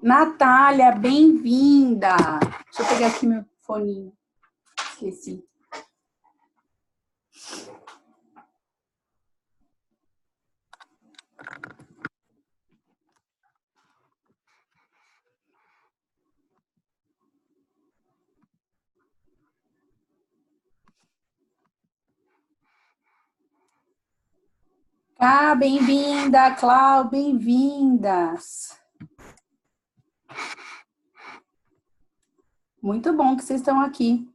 Natália, bem-vinda. Deixa eu pegar aqui meu foninho. Esqueci. Ah, bem-vinda, Clau, bem-vindas. Muito bom que vocês estão aqui.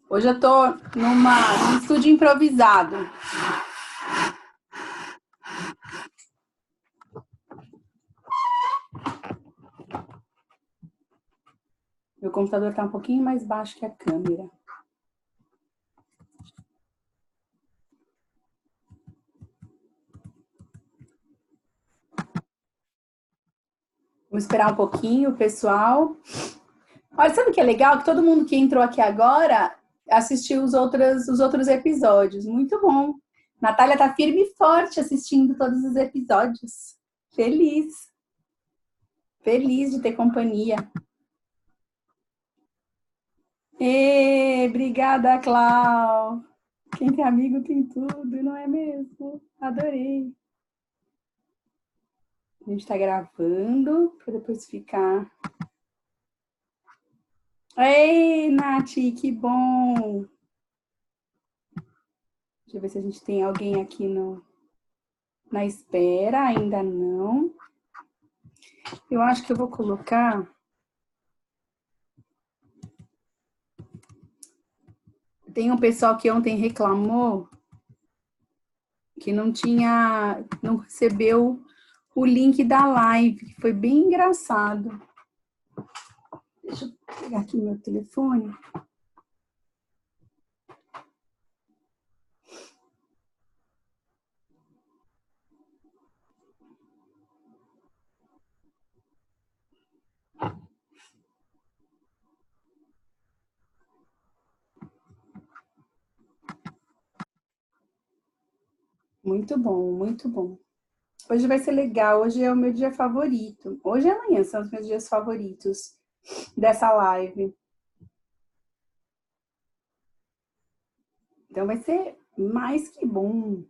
Hoje eu estou num estúdio improvisado. Meu computador está um pouquinho mais baixo que a câmera. Vamos esperar um pouquinho, pessoal. Olha, sabe o que é legal? Que todo mundo que entrou aqui agora assistiu os outros episódios. Muito bom. Natália está firme e forte assistindo todos os episódios. Feliz. Feliz de ter companhia. Obrigada, Clau. Quem tem amigo tem tudo, não é mesmo? Adorei. A gente está gravando para depois ficar. Ei, Nath, que bom! Deixa eu ver se a gente tem alguém aqui na espera. Ainda não. Eu acho que eu vou colocar. Tem um pessoal que ontem reclamou que não recebeu o link da live, que foi bem engraçado. Deixa eu pegar aqui meu telefone. Muito bom, muito bom. Hoje vai ser legal, hoje é o meu dia favorito. Hoje e amanhã são os meus dias favoritos dessa live. Então vai ser mais que bom.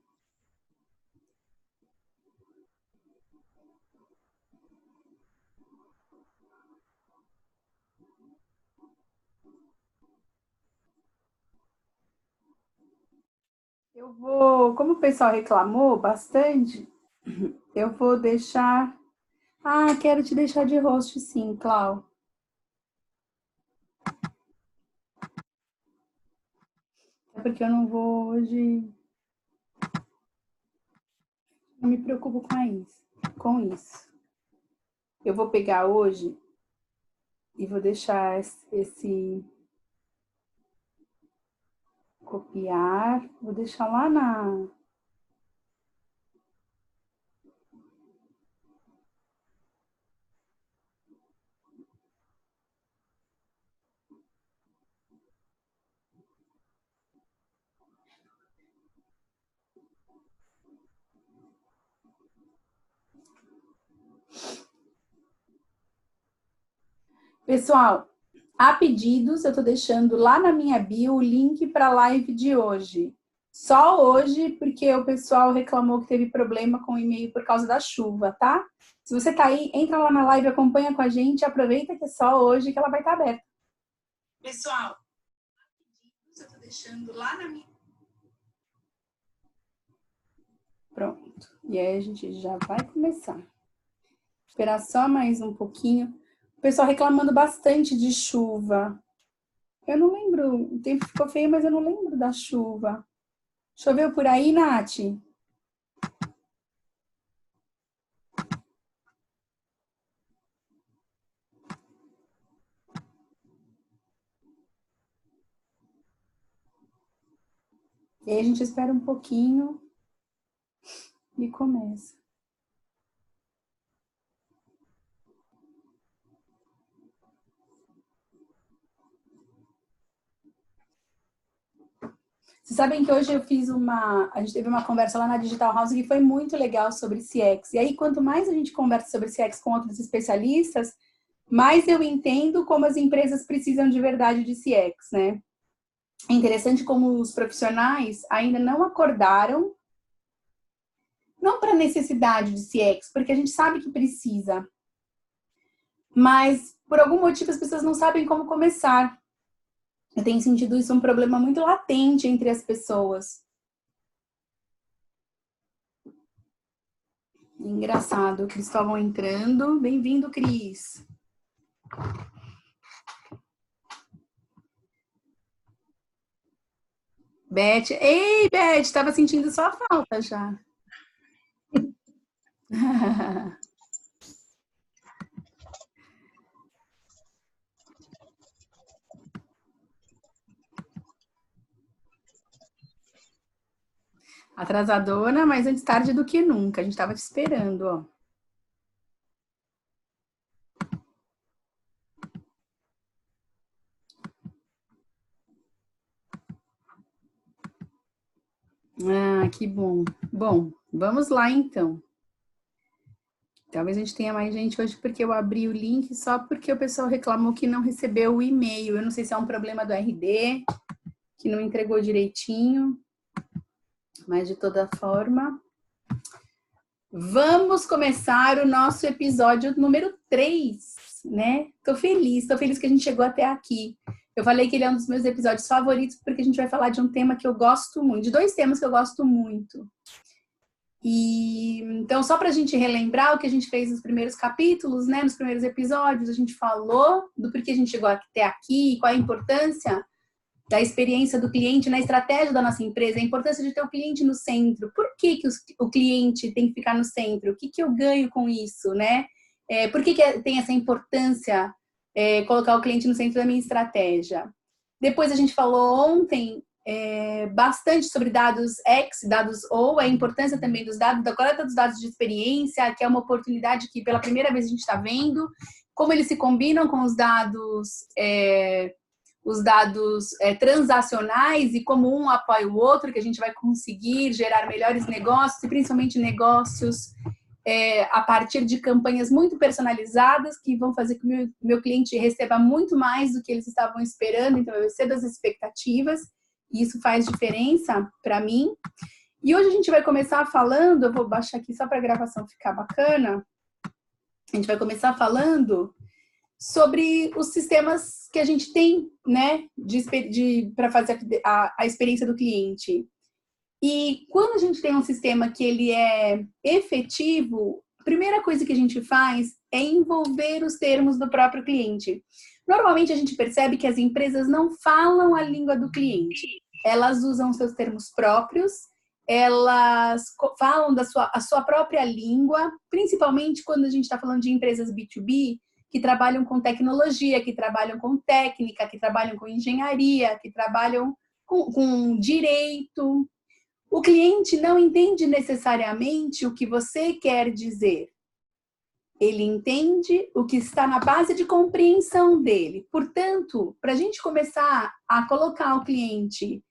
Eu vou, como o pessoal reclamou bastante, eu vou deixar... Ah, quero te deixar de host sim, Clau. É porque eu não vou hoje... Não me preocupo com isso. Eu vou pegar hoje e vou deixar esse... Copiar. Vou deixar lá na... Pessoal, a pedidos, eu tô deixando lá na minha bio o link para a live de hoje. Só hoje, porque o pessoal reclamou que teve problema com o e-mail por causa da chuva, tá? Se você tá aí, entra lá na live, acompanha com a gente, aproveita que é só hoje que ela vai estar aberta. Pessoal, a pedidos, eu tô deixando lá na minha... Pronto. E aí a gente já vai começar. Esperar só mais um pouquinho. O pessoal reclamando bastante de chuva. Eu não lembro, o tempo ficou feio, mas eu não lembro da chuva. Choveu por aí, Nath? E aí a gente espera um pouquinho e começa. Vocês sabem que hoje a gente teve uma conversa lá na Digital House que foi muito legal sobre CX. E aí, quanto mais a gente conversa sobre CX com outros especialistas, mais eu entendo como as empresas precisam de verdade de CX, né? É interessante como os profissionais ainda não acordaram, não para a necessidade de CX, porque a gente sabe que precisa, mas por algum motivo as pessoas não sabem como começar. Eu tenho sentido isso um problema muito latente entre as pessoas. Engraçado, Cristóvão entrando. Bem-vindo, Cris. Beth. Ei, Beth, estava sentindo sua falta já. Atrasadora, mas antes tarde do que nunca. A gente estava te esperando, ó. Ah, que bom. Bom, vamos lá então. Talvez a gente tenha mais gente hoje porque eu abri o link só porque o pessoal reclamou que não recebeu o e-mail. Eu não sei se é um problema do RD, que não entregou direitinho, mas de toda forma. Vamos começar o nosso episódio número 3, né? Tô feliz que a gente chegou até aqui. Eu falei que ele é um dos meus episódios favoritos porque a gente vai falar de um tema que eu gosto muito, de 2 temas que eu gosto muito. E então, só para a gente relembrar o que a gente fez nos primeiros capítulos, né? Nos primeiros episódios, a gente falou do porquê a gente chegou até aqui, qual a importância da experiência do cliente na estratégia da nossa empresa, a importância de ter o cliente no centro. Por que o cliente tem que ficar no centro? O que eu ganho com isso, né? Por que tem essa importância colocar o cliente no centro da minha estratégia? Depois a gente falou ontem bastante sobre dados X, dados O, a importância também dos dados, da coleta dos dados de experiência, que é uma oportunidade que pela primeira vez a gente está vendo, como eles se combinam com os dados transacionais e como um apoia o outro, que a gente vai conseguir gerar melhores negócios e principalmente negócios a partir de campanhas muito personalizadas que vão fazer com que o meu cliente receba muito mais do que eles estavam esperando, então eu excebo as expectativas e isso faz diferença para mim. E hoje a gente vai começar falando, eu vou baixar aqui só para a gravação ficar bacana, a gente vai começar falando sobre os sistemas que a gente tem, né, para fazer a experiência do cliente. E quando a gente tem um sistema que ele é efetivo, a primeira coisa que a gente faz é envolver os termos do próprio cliente. Normalmente a gente percebe que as empresas não falam a língua do cliente. Elas usam seus termos próprios, elas falam a sua própria língua, principalmente quando a gente está falando de empresas B2B, que trabalham com tecnologia, que trabalham com técnica, que trabalham com engenharia, que trabalham com direito. O cliente não entende necessariamente o que você quer dizer. Ele entende o que está na base de compreensão dele. Portanto, para a gente começar a colocar o cliente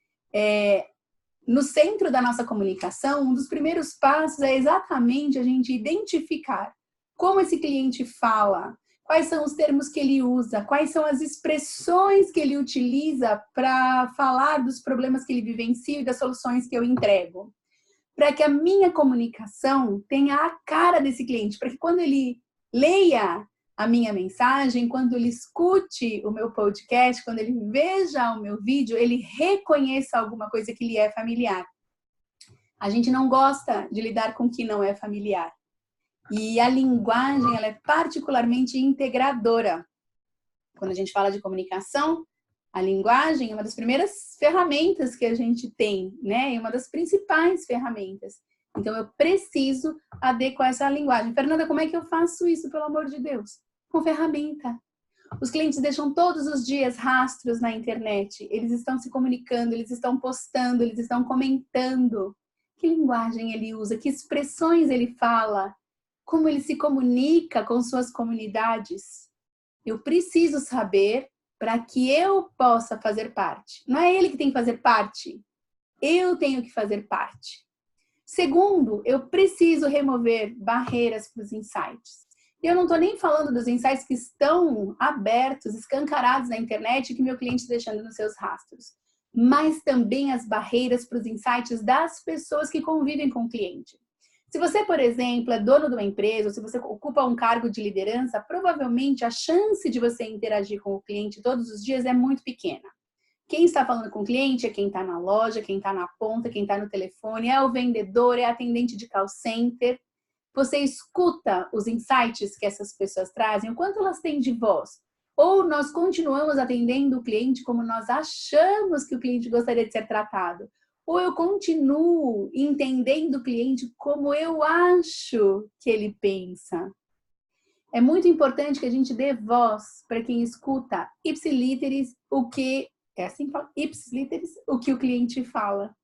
no centro da nossa comunicação, um dos primeiros passos é exatamente a gente identificar como esse cliente fala, quais são os termos que ele usa, quais são as expressões que ele utiliza para falar dos problemas que ele vivencia e das soluções que eu entrego. Para que a minha comunicação tenha a cara desse cliente, para que quando ele leia a minha mensagem, quando ele escute o meu podcast, quando ele veja o meu vídeo, ele reconheça alguma coisa que lhe é familiar. A gente não gosta de lidar com o que não é familiar. E a linguagem, ela é particularmente integradora. Quando a gente fala de comunicação, a linguagem é uma das primeiras ferramentas que a gente tem, né? É uma das principais ferramentas. Então, eu preciso adequar essa linguagem. Fernanda, como é que eu faço isso, pelo amor de Deus? Com ferramenta. Os clientes deixam todos os dias rastros na internet. Eles estão se comunicando, eles estão postando, eles estão comentando. Que linguagem ele usa? Que expressões ele fala? Como ele se comunica com suas comunidades? Eu preciso saber para que eu possa fazer parte. Não é ele que tem que fazer parte. eu tenho que fazer parte. Segundo, eu preciso remover barreiras para os insights. E eu não estou nem falando dos insights que estão abertos, escancarados na internet, que meu cliente está deixando nos seus rastros, mas também as barreiras para os insights das pessoas que convivem com o cliente. Se você, por exemplo, é dono de uma empresa, ou se você ocupa um cargo de liderança, provavelmente a chance de você interagir com o cliente todos os dias é muito pequena. Quem está falando com o cliente é quem está na loja, quem está na ponta, quem está no telefone, é o vendedor, é a atendente de call center. Você escuta os insights que essas pessoas trazem, o quanto elas têm de voz. Ou nós continuamos atendendo o cliente como nós achamos que o cliente gostaria de ser tratado. Ou eu continuo entendendo o cliente como eu acho que ele pensa. É muito importante que a gente dê voz para quem escuta ipsiliteris o que ipsiliteris o que o cliente fala.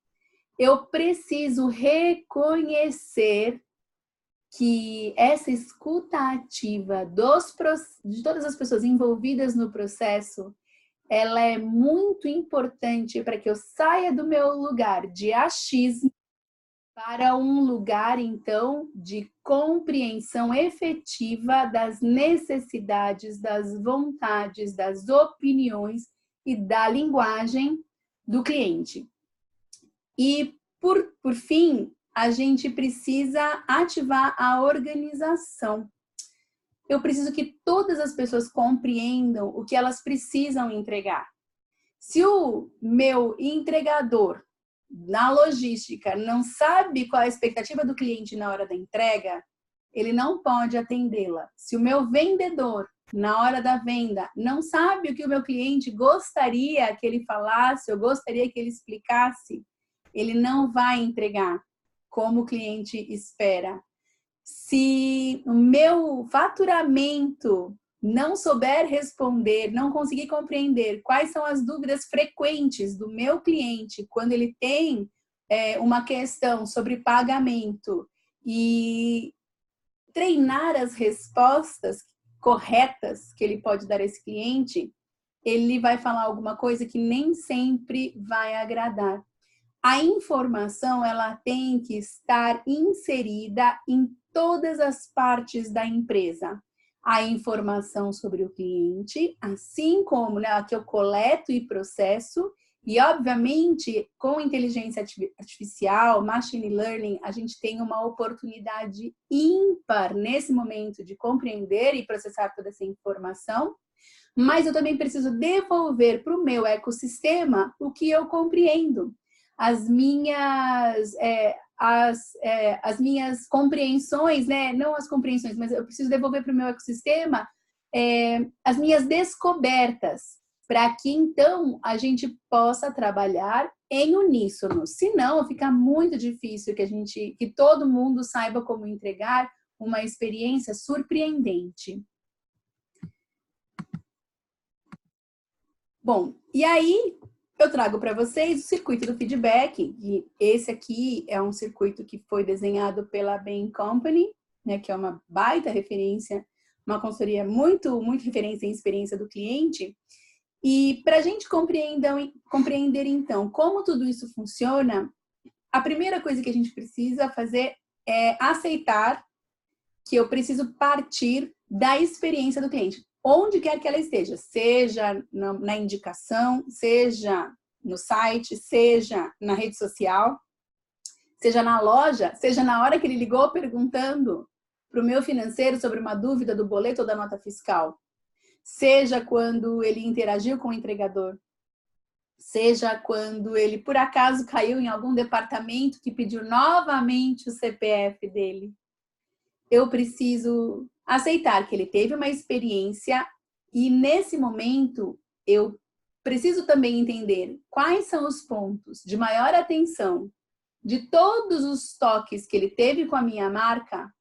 Eu preciso reconhecer que essa escuta ativa de todas as pessoas envolvidas no processo, ela é muito importante para que eu saia do meu lugar de achismo para um lugar, então, de compreensão efetiva das necessidades, das vontades, das opiniões e da linguagem do cliente. E, por fim, a gente precisa ativar a organização. Eu preciso que todas as pessoas compreendam o que elas precisam entregar. Se o meu entregador na logística não sabe qual é a expectativa do cliente na hora da entrega, ele não pode atendê-la. Se o meu vendedor, na hora da venda, não sabe o que o meu cliente gostaria que ele falasse ou gostaria que ele explicasse, ele não vai entregar como o cliente espera. Se o meu faturamento não souber responder, não conseguir compreender quais são as dúvidas frequentes do meu cliente quando ele tem uma questão sobre pagamento e treinar as respostas corretas que ele pode dar a esse cliente, ele vai falar alguma coisa que nem sempre vai agradar. A informação, ela tem que estar inserida em todas as partes da empresa. A informação sobre o cliente, assim como a que eu coleto e processo, e obviamente com inteligência artificial, machine learning, a gente tem uma oportunidade ímpar nesse momento de compreender e processar toda essa informação, mas eu também preciso devolver para o meu ecossistema o que eu compreendo. As minhas compreensões, né? Não as compreensões, mas eu preciso devolver para o meu ecossistema as minhas descobertas, para que então a gente possa trabalhar em uníssono. Senão fica muito difícil que todo mundo saiba como entregar uma experiência surpreendente. Bom, e aí eu trago para vocês o circuito do feedback, e esse aqui é um circuito que foi desenhado pela Bain Company, né, que é uma baita referência, uma consultoria muito referência em experiência do cliente. E para a gente compreender, então, como tudo isso funciona, a primeira coisa que a gente precisa fazer é aceitar que eu preciso partir da experiência do cliente, onde quer que ela esteja, seja na indicação, seja no site, seja na rede social, seja na loja, seja na hora que ele ligou perguntando para o meu financeiro sobre uma dúvida do boleto ou da nota fiscal, seja quando ele interagiu com o entregador, seja quando ele por acaso caiu em algum departamento que pediu novamente o CPF dele. Eu preciso aceitar que ele teve uma experiência e nesse momento eu preciso também entender quais são os pontos de maior atenção de todos os toques que ele teve com a minha marca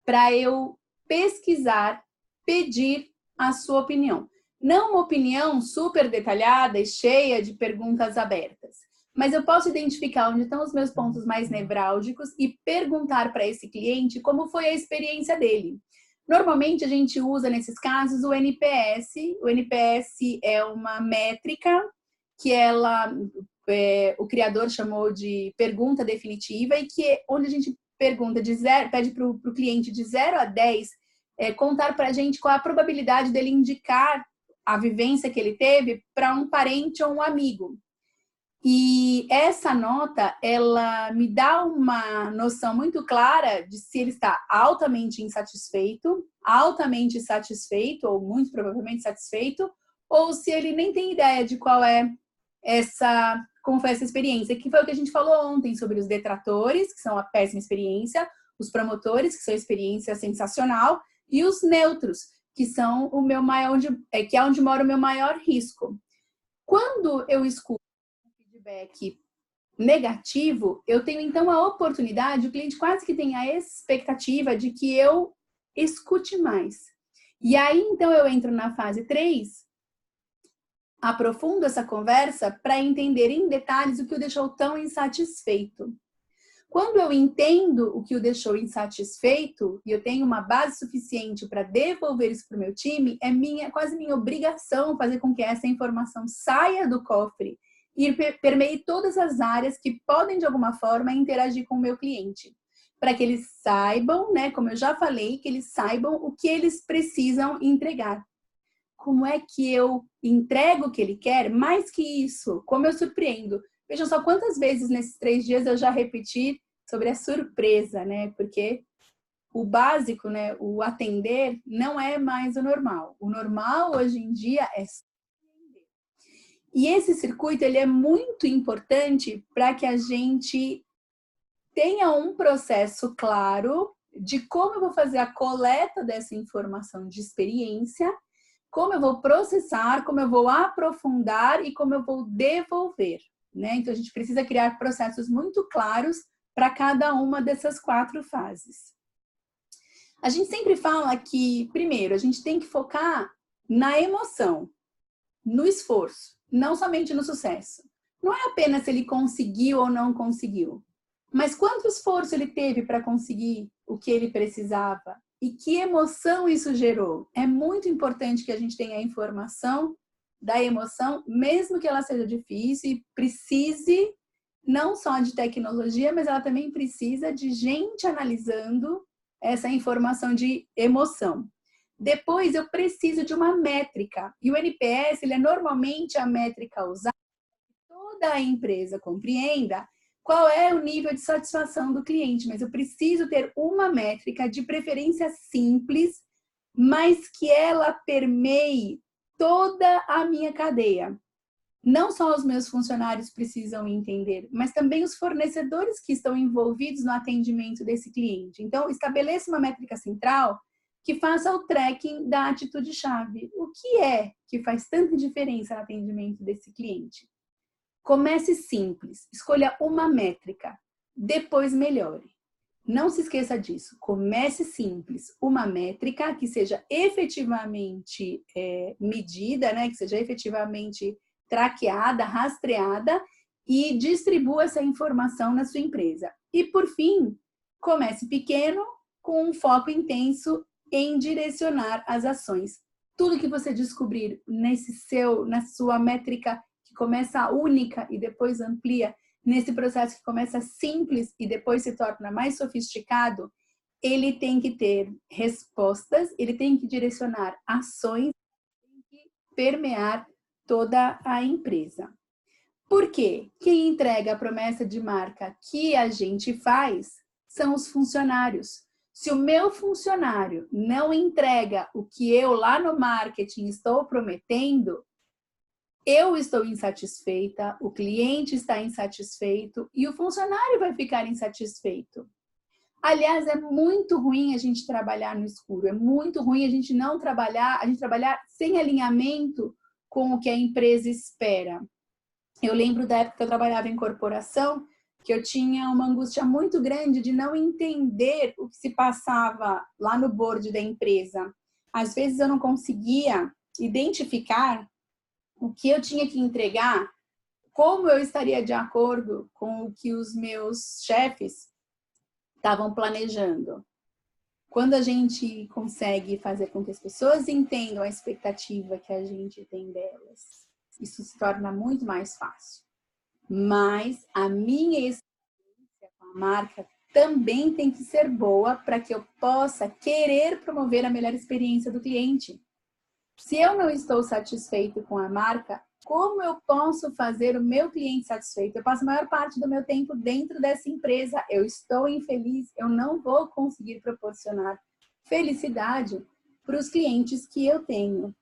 para eu pesquisar, pedir a sua opinião. Não uma opinião super detalhada e cheia de perguntas abertas, mas eu posso identificar onde estão os meus pontos mais nevrálgicos e perguntar para esse cliente como foi a experiência dele. Normalmente a gente usa nesses casos o NPS. O NPS é uma métrica que ela o criador chamou de pergunta definitiva, e que onde a gente pergunta de 0, pede para o cliente de 0 a 10 contar para a gente qual a probabilidade dele indicar a vivência que ele teve para um parente ou um amigo. E essa nota, ela me dá uma noção muito clara de se ele está altamente insatisfeito, altamente satisfeito, ou muito provavelmente satisfeito, ou se ele nem tem ideia de qual é como foi essa experiência, que foi o que a gente falou ontem sobre os detratores, que são a péssima experiência, os promotores, que são a experiência sensacional, e os neutros, que são o meu maior, que é onde mora o meu maior risco. Quando eu escuto feedback negativo, eu tenho então a oportunidade, o cliente quase que tem a expectativa de que eu escute mais. E aí, então, eu entro na fase 3, aprofundo essa conversa para entender em detalhes o que o deixou tão insatisfeito. Quando eu entendo o que o deixou insatisfeito e eu tenho uma base suficiente para devolver isso para o meu time, é quase minha obrigação fazer com que essa informação saia do cofre e permeie todas as áreas que podem, de alguma forma, interagir com o meu cliente. Para que eles saibam, né, como eu já falei, que eles saibam o que eles precisam entregar. Como é que eu entrego o que ele quer? Mais que isso, como eu surpreendo. Vejam só quantas vezes nesses 3 dias eu já repeti sobre a surpresa, né? Porque o básico, né, o atender, não é mais o normal. O normal, hoje em dia, é surpreender. E esse circuito, ele é muito importante para que a gente tenha um processo claro de como eu vou fazer a coleta dessa informação de experiência, como eu vou processar, como eu vou aprofundar e como eu vou devolver, né? Então, a gente precisa criar processos muito claros para cada uma dessas 4 fases. A gente sempre fala que, primeiro, a gente tem que focar na emoção, no esforço, não somente no sucesso. Não é apenas se ele conseguiu ou não conseguiu, mas quanto esforço ele teve para conseguir o que ele precisava e que emoção isso gerou. É muito importante que a gente tenha a informação da emoção, mesmo que ela seja difícil e precise não só de tecnologia, mas ela também precisa de gente analisando essa informação de emoção. Depois, eu preciso de uma métrica. E o NPS, ele é normalmente a métrica usada para que toda a empresa compreenda qual é o nível de satisfação do cliente. Mas eu preciso ter uma métrica, de preferência simples, mas que ela permeie toda a minha cadeia. Não só os meus funcionários precisam entender, mas também os fornecedores que estão envolvidos no atendimento desse cliente. Então, estabeleça uma métrica central que faça o tracking da atitude-chave. O que é que faz tanta diferença no atendimento desse cliente? Comece simples, escolha uma métrica, depois melhore. Não se esqueça disso. Comece simples, uma métrica que seja efetivamente medida, né? Que seja efetivamente traqueada, rastreada, e distribua essa informação na sua empresa. E, por fim, comece pequeno, com um foco intenso em direcionar as ações. Tudo que você descobrir na sua métrica que começa única e depois amplia, nesse processo que começa simples e depois se torna mais sofisticado, ele tem que ter respostas, ele tem que direcionar ações, tem que permear toda a empresa. Por quê? Quem entrega a promessa de marca que a gente faz são os funcionários. Se o meu funcionário não entrega o que eu lá no marketing estou prometendo, eu estou insatisfeita, o cliente está insatisfeito e o funcionário vai ficar insatisfeito. Aliás, é muito ruim a gente trabalhar no escuro, é muito ruim a gente não trabalhar, a gente trabalhar sem alinhamento com o que a empresa espera. Eu lembro da época que eu trabalhava em corporação, que eu tinha uma angústia muito grande de não entender o que se passava lá no board da empresa. Às vezes eu não conseguia identificar o que eu tinha que entregar, como eu estaria de acordo com o que os meus chefes estavam planejando. Quando a gente consegue fazer com que as pessoas entendam a expectativa que a gente tem delas, isso se torna muito mais fácil. mas a minha experiência com a marca também tem que ser boa para que eu possa querer promover a melhor experiência do cliente. Se eu não estou satisfeito com a marca, como eu posso fazer o meu cliente satisfeito? Eu passo a maior parte do meu tempo dentro dessa empresa, eu estou infeliz, eu não vou conseguir proporcionar felicidade para os clientes que eu tenho.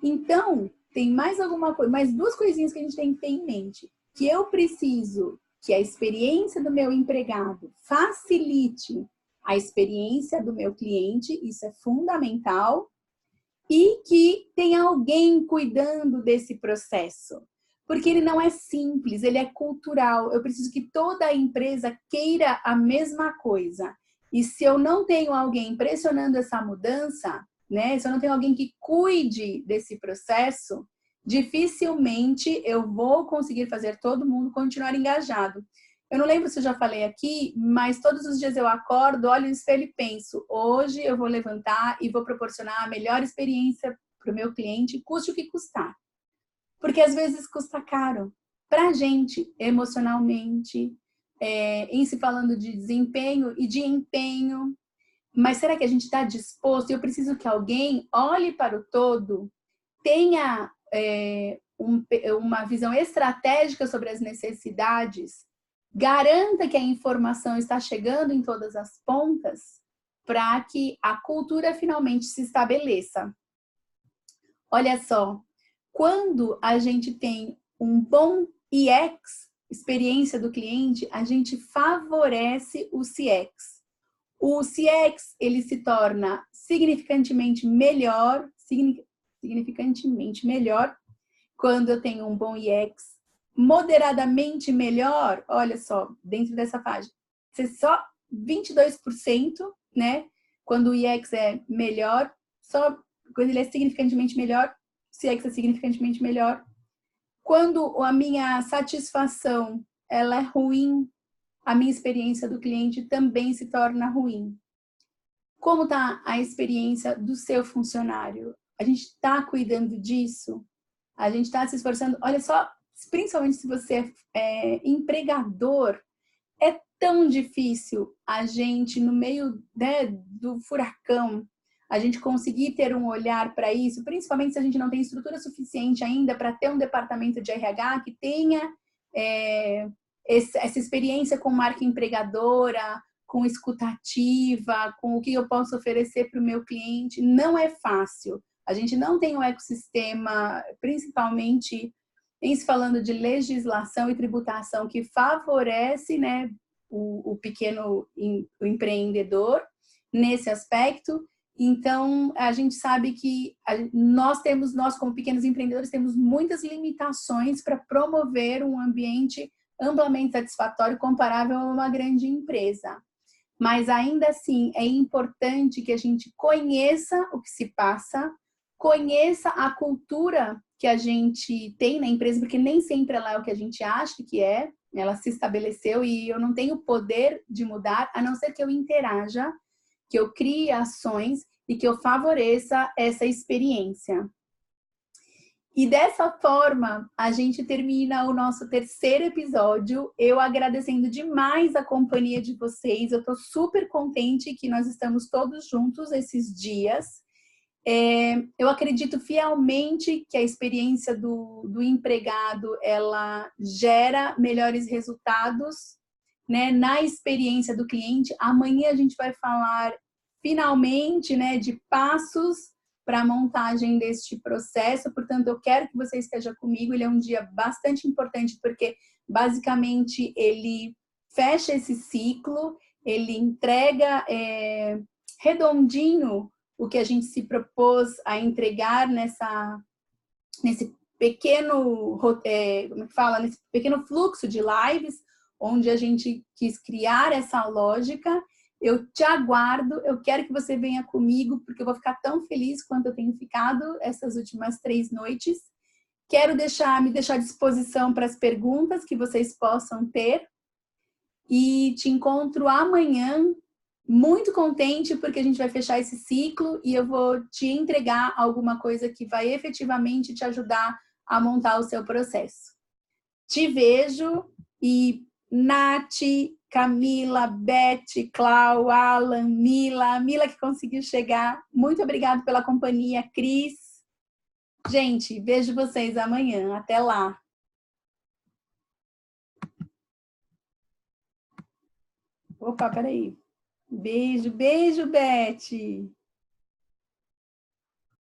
Então, tem mais alguma coisa, mais duas coisinhas que a gente tem que ter em mente. Que eu preciso que a experiência do meu empregado facilite a experiência do meu cliente, isso é fundamental, e que tem alguém cuidando desse processo. Porque ele não é simples, ele é cultural. Eu preciso que toda a empresa queira a mesma coisa. E se eu não tenho alguém pressionando essa mudança, né? Se eu não tenho alguém que cuide desse processo, dificilmente eu vou conseguir fazer todo mundo continuar engajado. Eu não lembro se eu já falei aqui, mas todos os dias eu acordo, olho no espelho e penso, hoje eu vou levantar e vou proporcionar a melhor experiência para o meu cliente, custe o que custar. Porque às vezes custa caro para a gente, emocionalmente, em se falando de desempenho e de empenho. Mas será que a gente está disposto? Eu preciso que alguém olhe para o todo, tenha uma visão estratégica sobre as necessidades, garanta que a informação está chegando em todas as pontas para que a cultura finalmente se estabeleça. Olha só, quando a gente tem um bom UX, experiência do cliente, a gente favorece o CX. O CX, ele se torna significantemente melhor quando eu tenho um bom UX, moderadamente melhor, olha só, dentro dessa faixa, só 22%, né? Quando o UX é melhor, só quando ele é significantemente melhor, o CX é significantemente melhor. Quando a minha satisfação ela é ruim, a minha experiência do cliente também se torna ruim. Como está a experiência do seu funcionário? A gente está cuidando disso? A gente está se esforçando? Olha só, principalmente se você é empregador, é tão difícil a gente, no meio, né, do furacão, a gente conseguir ter um olhar para isso, principalmente se a gente não tem estrutura suficiente ainda para ter um departamento de RH que tenha essa experiência com marca empregadora, com escutativa, com o que eu posso oferecer para o meu cliente. Não é fácil. A gente não tem um ecossistema, principalmente em se falando de legislação e tributação, que favorece, né, o pequeno empreendedor nesse aspecto. Então, a gente sabe que nós como pequenos empreendedores, temos muitas limitações para promover um ambiente amplamente satisfatório comparável a uma grande empresa. Mas ainda assim, é importante que a gente conheça o que se passa, conheça a cultura que a gente tem na empresa, porque nem sempre ela é o que a gente acha que é, ela se estabeleceu e eu não tenho poder de mudar, a não ser que eu interaja, que eu crie ações e que eu favoreça essa experiência. E dessa forma, a gente termina o nosso terceiro episódio. Eu agradecendo demais a companhia de vocês. Eu estou super contente que nós estamos todos juntos esses dias. Eu acredito fielmente que a experiência do empregado, ela gera melhores resultados, né, na experiência do cliente. Amanhã a gente vai falar finalmente, né, de passos para a montagem deste processo. Portanto, eu quero que você esteja comigo. Ele é um dia bastante importante porque basicamente ele fecha esse ciclo, ele entrega redondinho o que a gente se propôs a entregar nesse pequeno, como é que fala? Nesse pequeno fluxo de lives, onde a gente quis criar essa lógica. Eu te aguardo, eu quero que você venha comigo, porque eu vou ficar tão feliz quanto eu tenho ficado essas últimas 3 noites. Quero me deixar à disposição para as perguntas que vocês possam ter. E te encontro amanhã, muito contente, porque a gente vai fechar esse ciclo e eu vou te entregar alguma coisa que vai efetivamente te ajudar a montar o seu processo. Te vejo e Nath, Camila, Beth, Clau, Alan, Mila que conseguiu chegar. Muito obrigada pela companhia, Cris. Gente, vejo vocês amanhã. Até lá. Opa, peraí. Beijo, beijo, Beth.